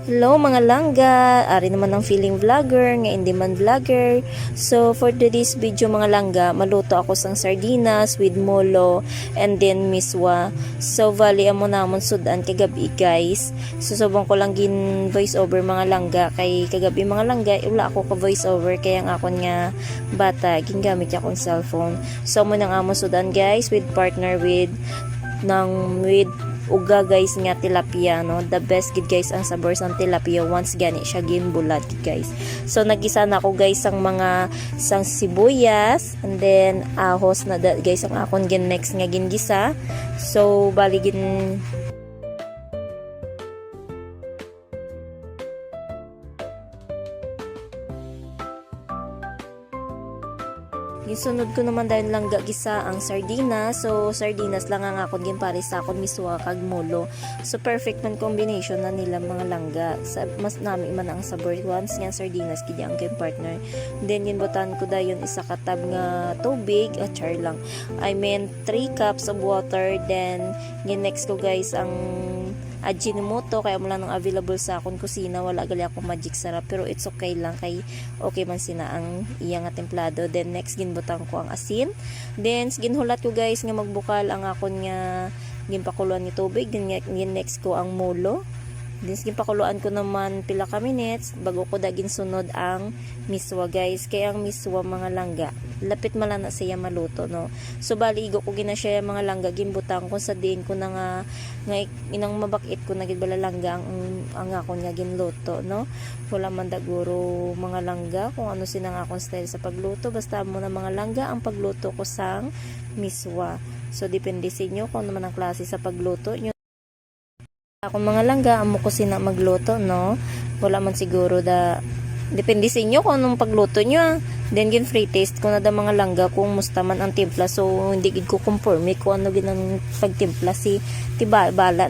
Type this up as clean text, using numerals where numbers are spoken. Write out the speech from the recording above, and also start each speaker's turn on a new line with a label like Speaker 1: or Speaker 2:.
Speaker 1: Hello mga langga, ari naman ang feeling vlogger, nga hindi man vlogger. So for today's video mga langga, maluto ako sang sardinas with molo and then miswa. So bali amo namon sudan kagabi guys. Susubong ko lang gin voice over mga langga kay kagabi mga langga wala ako ka voice over kaya ang akon nga bata gingamit akong cellphone. So mo nang amo sudan guys with partner with uga guys nga tilapia no, the best gid guys ang sabor sang tilapia once gani siya ginbulat gid guys. So nagisa na ako guys ang mga sang sibuyas and then ahos na guys ang akon gin next nga gingisa. So bali gin gisunod ko naman dahil lang gisa ang sardinas. So sardinas lang ang akon ginpare sa akon miswa kag molo. So perfect man combination na nila mga langga. Mas nami man ang sabor once nga sardinas kidi ang partner. Then ginbutan ko dayon isa ka tab nga tubig at char lang. I mean 3 cups of water. Then next ko guys ang Ajinomoto kaya wala nang available sa akong kusina, wala gali akong magic sarap pero it's okay lang kay okay man sina ang iya nga templado. Then next ginbutang ko ang asin, then ginhulat ko guys nga magbukal ang akon nga ginpakuluan ni tubig. Then next ko ang molo, then ginpakuluan ko naman pila ka minutes bago ko dagin sunod ang miswa guys. Kaya ang miswa mga langga lapit mala na siya maluto no. So bali igo ko gina siya mga langga ginbutang ko sa diin ko na nga inang mabakit ko na gid bala langga ang akon nga ginluto no. Wala man daguro mga langga kung ano sinang akon style sa pagluto, basta mo na mga langga ang pagluto ko sang miswa. So depende sa inyo kung ano man ang klase sa pagluto nyo. Ako mga langga amo ko sina magluto no, wala man siguro depende sa inyo kung anong pagluto nyo. Then gin free taste ko na da mga langga kung musta man ang timpla. So hindi gid ko conforme kung ano ginang pagtimpla si tiba bala